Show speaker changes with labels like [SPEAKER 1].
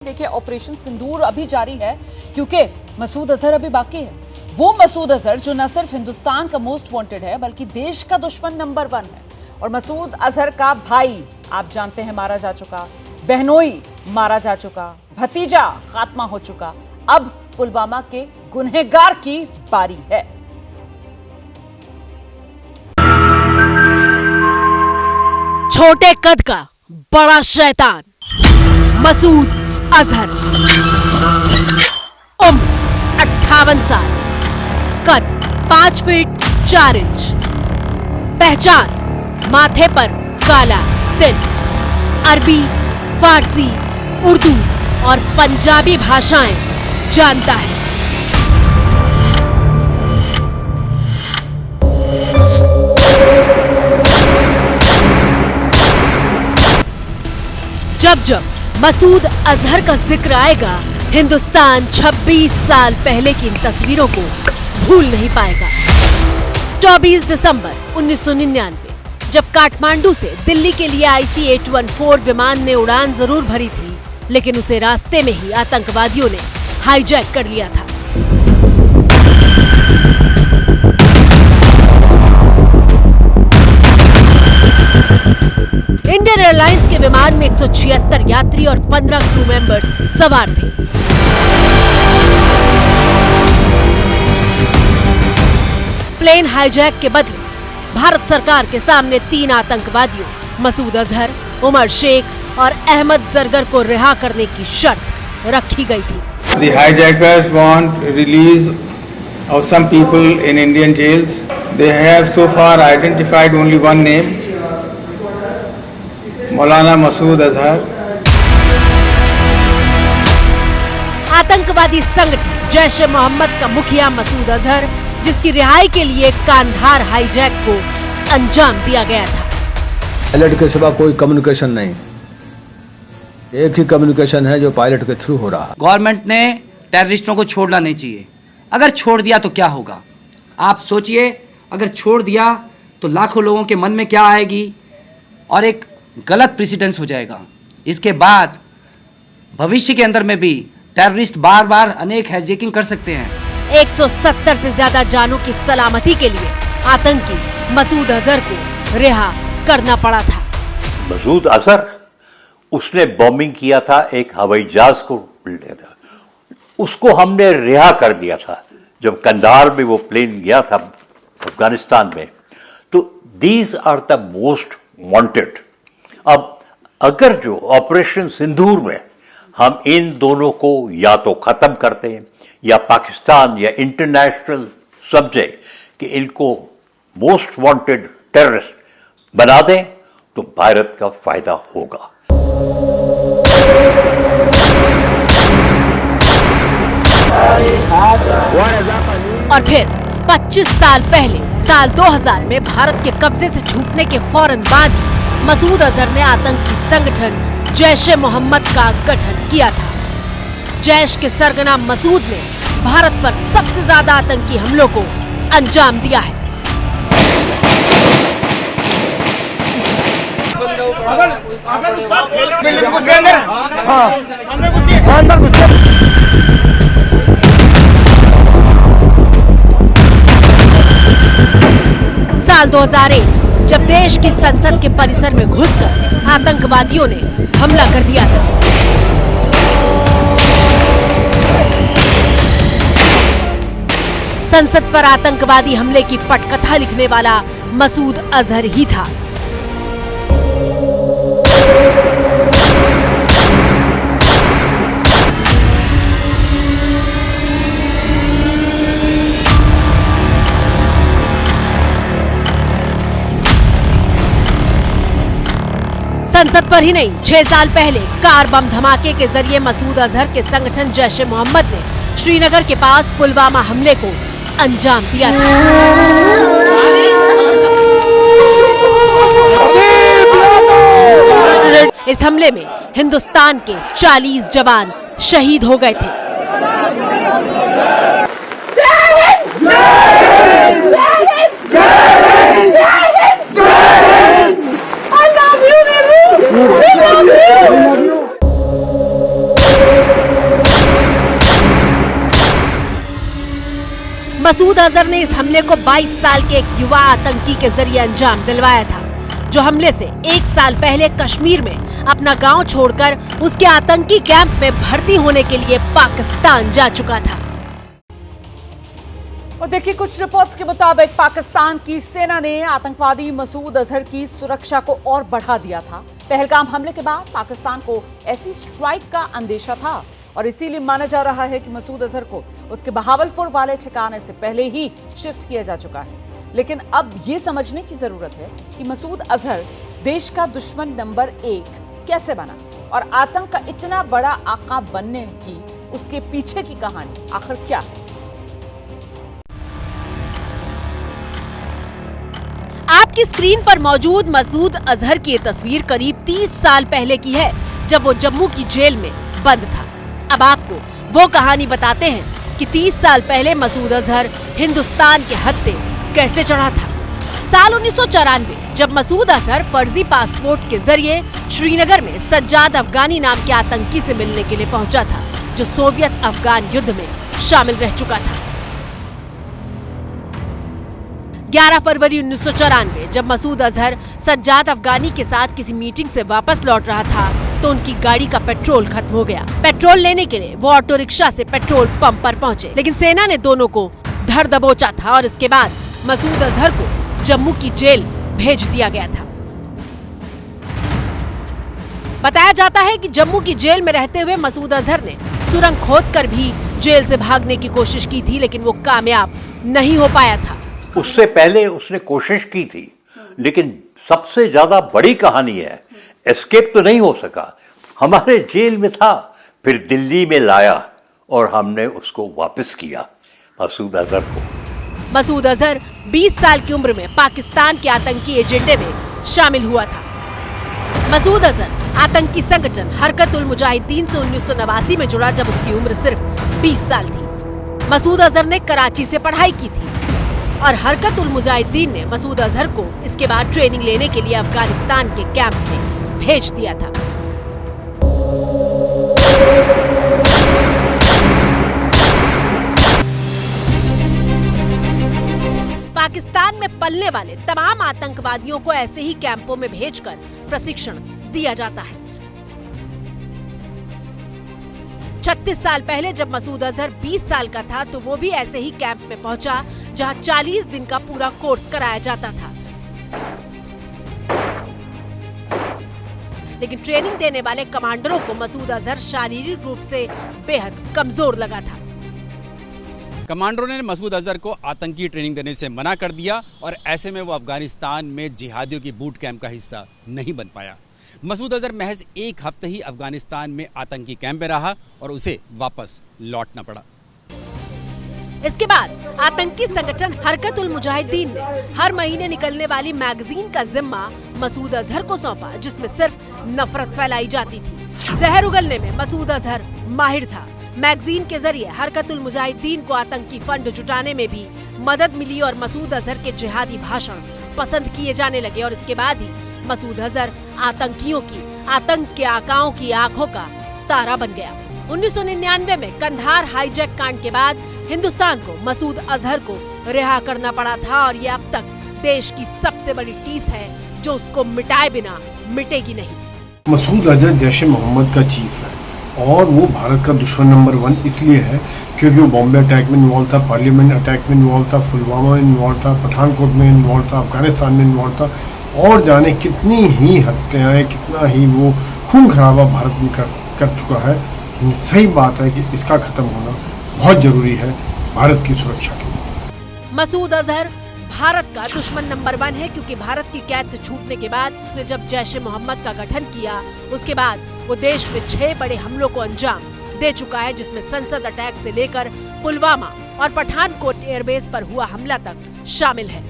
[SPEAKER 1] देखिए, ऑपरेशन सिंदूर अभी जारी है क्योंकि मसूद अजहर अभी बाकी है। वो मसूद अजहर जो न सिर्फ हिंदुस्तान का मोस्ट वांटेड है बल्कि देश का दुश्मन नंबर 1 है। और मसूद अजहर का भाई आप जानते हैं मारा जा चुका, बहनोई मारा जा चुका, भतीजा खात्मा हो चुका। अब पुलवामा के गुनहगार की बारी है।
[SPEAKER 2] छोटे कद का बड़ा शैतान मसूद अजहर, उम्र 58 साल, कद 5 फीट 4 इंच, पहचान माथे पर काला तिल, अरबी, फारसी, उर्दू और पंजाबी भाषाएं जानता है। जब जब मसूद अजहर का जिक्र आएगा, हिंदुस्तान 26 साल पहले की इन तस्वीरों को भूल नहीं पाएगा। 24 दिसंबर 1999, जब काठमांडू से दिल्ली के लिए IC-814 विमान ने उड़ान जरूर भरी थी, लेकिन उसे रास्ते में ही आतंकवादियों ने हाईजैक कर लिया था। इंडियन एयरलाइंस के विमान में 176 यात्री और 15 क्रू मेंबर्स सवार थे। प्लेन हाईजैक के बदले भारत सरकार के सामने 3 आतंकवादियों मसूद अजहर, उमर शेख और अहमद जरगर को रिहा करने की शर्त रखी गई थी।
[SPEAKER 3] The hijackers want release of some people in Indian jails. They have so far identified only one name, मौलाना मसूद अजहर।
[SPEAKER 2] आतंकवादी संगठन जैश ए मोहम्मद का मुखिया मसूद अजहर, जिसकी रिहाई के लिए कांधार हाईजैक को अंजाम दिया गया था।
[SPEAKER 4] पायलट के सिवा कोई कम्युनिकेशन नहीं, एक ही कम्युनिकेशन है जो पायलट के थ्रू हो रहा है।
[SPEAKER 5] गवर्नमेंट ने टेररिस्टों को छोड़ना नहीं चाहिए। अगर छोड़ दिया तो क्या होगा? आप सोचिए, अगर छोड़ दिया तो लाखों लोगों के मन में क्या आएगी और एक गलत प्रेसिडेंस हो जाएगा। इसके बाद भविष्य के अंदर में भी टेररिस्ट बार बार अनेक हैजैकिंग कर सकते हैं।
[SPEAKER 2] 170 से ज्यादा जानों की सलामती के लिए आतंकी मसूद अजहर को रिहा करना पड़ा था।
[SPEAKER 6] मसूद अजहर, उसने बॉम्बिंग किया था एक हवाई जहाज को, उसको हमने रिहा कर दिया था जब कंधार में वो प्लेन गया था अफगानिस्तान में। तो these are the most wanted. अब अगर जो ऑपरेशन सिंदूर में हम इन दोनों को या तो खत्म करते हैं या पाकिस्तान या इंटरनेशनल समझे कि इनको मोस्ट वांटेड टेररिस्ट बना दें, तो भारत का फायदा होगा।
[SPEAKER 2] और फिर 25 साल पहले साल 2000 में भारत के कब्जे से छूटने के फौरन बाद ही मसूद अजहर ने आतंकी संगठन जैश ए मोहम्मद का गठन किया था। जैश के सरगना मसूद ने भारत पर सबसे ज्यादा आतंकी हमलों को अंजाम दिया है। साल 2001 जब देश की संसद के परिसर में घुसकर आतंकवादियों ने हमला कर दिया था। संसद पर आतंकवादी हमले की पटकथा लिखने वाला मसूद अजहर ही था। संसद पर ही नहीं, 6 साल पहले कार बम धमाके के जरिए मसूद अजहर के संगठन जैश ए मोहम्मद ने श्रीनगर के पास पुलवामा हमले को अंजाम दिया था। इस हमले में हिंदुस्तान के 40 जवान शहीद हो गए थे। मसूद अजहर ने इस हमले को 22 साल के एक युवा आतंकी के जरिए अंजाम दिलवाया था, जो हमले से 1 साल पहले कश्मीर में अपना गांव छोड़कर उसके आतंकी कैंप में भर्ती होने के लिए पाकिस्तान जा चुका था।
[SPEAKER 1] और देखिए, कुछ रिपोर्ट्स के मुताबिक पाकिस्तान की सेना ने आतंकवादी मसूद अजहर की सुरक्षा को और बढ़ा दिया था। पहलगाम हमले के बाद पाकिस्तान को ऐसी स्ट्राइक का अंदेशा था और इसीलिए माना जा रहा है कि मसूद अजहर को उसके बहावलपुर वाले ठिकाने से पहले ही शिफ्ट किया जा चुका है। लेकिन अब ये समझने की जरूरत है कि मसूद अजहर देश का दुश्मन नंबर 1 कैसे बना और आतंक का इतना बड़ा आका बनने की उसके पीछे की कहानी आखिर क्या है।
[SPEAKER 2] आपकी स्क्रीन पर मौजूद मसूद अजहर की ये तस्वीर करीब 30 साल पहले की है, जब वो जम्मू की जेल में बंद था। अब आपको वो कहानी बताते हैं कि 30 साल पहले मसूद अजहर हिंदुस्तान के हत्थे कैसे चढ़ा था। साल 1994 जब मसूद अजहर फर्जी पासपोर्ट के जरिए श्रीनगर में सज्जाद अफगानी नाम के आतंकी से मिलने के लिए पहुंचा था, जो सोवियत अफगान युद्ध में शामिल रह चुका था। 11 फरवरी 1994 जब मसूद अजहर सज्जाद अफगानी के साथ किसी मीटिंग से वापस लौट रहा था तो उनकी गाड़ी का पेट्रोल खत्म हो गया। पेट्रोल लेने के लिए वो ऑटो रिक्शा से पेट्रोल पंप पर पहुंचे, लेकिन सेना ने दोनों को धर दबोचा था और इसके बाद मसूद अजहर को जम्मू की जेल भेज दिया गया था। बताया जाता है कि जम्मू की जेल में रहते हुए मसूद अजहर ने सुरंग खोदकर भी जेल से भागने की कोशिश की थी, लेकिन वो कामयाब नहीं हो पाया था।
[SPEAKER 6] उससे पहले उसने कोशिश की थी, लेकिन सबसे ज्यादा बड़ी कहानी है, एस्केप तो नहीं हो सका। हमारे जेल में था, फिर दिल्ली में लाया और हमने उसको वापस किया, मसूद अजहर को।
[SPEAKER 2] मसूद अजहर 20 साल की उम्र में पाकिस्तान के आतंकी एजेंडे में शामिल हुआ था। मसूद अजहर आतंकी संगठन हरकत उल मुजाहिदीन से 1989 में जुड़ा, जब उसकी उम्र सिर्फ 20 साल थी। मसूद अजहर ने कराची से पढ़ाई की थी और हरकत उल मुजाहिदीन ने मसूद अजहर को इसके बाद ट्रेनिंग लेने के लिए अफगानिस्तान के कैंप में भेज दिया था। पाकिस्तान में पलने वाले तमाम आतंकवादियों को ऐसे ही कैंपों में भेजकर प्रशिक्षण दिया जाता है। 36 साल पहले जब मसूद अजहर 20 साल का था तो वो भी ऐसे ही कैंप में पहुंचा, जहां 40 दिन का पूरा कोर्स कराया जाता था। लेकिन ट्रेनिंग देने वाले कमांडरों को मसूद अजहर शारीरिक रूप से बेहद कमजोर लगा था।
[SPEAKER 7] कमांडरों ने मसूद अजहर को आतंकी ट्रेनिंग देने से मना कर दिया और ऐसे में वो अफगानिस्तान में जिहादियों की बूट कैंप का हिस्सा नहीं बन पाया। मसूद अजहर महज 1 हफ्ते ही अफगानिस्तान में आतंकी कैंप में रहा और उसे वापस लौटना पड़ा।
[SPEAKER 2] इसके बाद आतंकी संगठन हरकत उल मुजाहिदीन ने हर महीने निकलने वाली मैगजीन का जिम्मा मसूद अजहर को सौंपा, जिसमें सिर्फ नफरत फैलाई जाती थी। जहर उगलने में मसूद अजहर माहिर था। मैगजीन के जरिए हरकत उल मुजाहिदीन को आतंकी फंड जुटाने में भी मदद मिली और मसूद अजहर के जिहादी भाषण पसंद किए जाने लगे और इसके बाद ही मसूद अजहर आतंकियों की, आतंक के आकाओं की आंखों का तारा बन गया। 1999 में कंधार हाईजैक कांड के बाद हिंदुस्तान को मसूद अजहर को रिहा करना पड़ा था और ये अब तक देश की सबसे बड़ी टीस है, जो उसको मिटाए बिना मिटेगी नहीं।
[SPEAKER 8] मसूद अजहर जैश ए मोहम्मद का चीफ है और वो भारत का दुश्मन नंबर 1 इसलिए है क्योंकि वो बॉम्बे अटैक में इन्वॉल्व था, पार्लियामेंट अटैक में इन्वॉल्व था, पुलवामा में इन्वॉल्व था, पठानकोट में इन्वॉल्व था, अफगानिस्तान में इन्वॉल्व था और जाने कितनी ही हत्याएं, कितना ही वो खून खराबा भारत में कर चुका है। सही बात है कि इसका खत्म होना बहुत जरूरी है भारत की सुरक्षा के लिए।
[SPEAKER 2] मसूद अजहर भारत का दुश्मन नंबर 1 है क्योंकि भारत की कैद से छूटने के बाद उसने जब जैश ए मोहम्मद का गठन किया, उसके बाद वो देश में 6 बड़े हमलों को अंजाम दे चुका है, जिसमें संसद अटैक से लेकर पुलवामा और पठानकोट एयरबेस पर हुआ हमला तक शामिल है।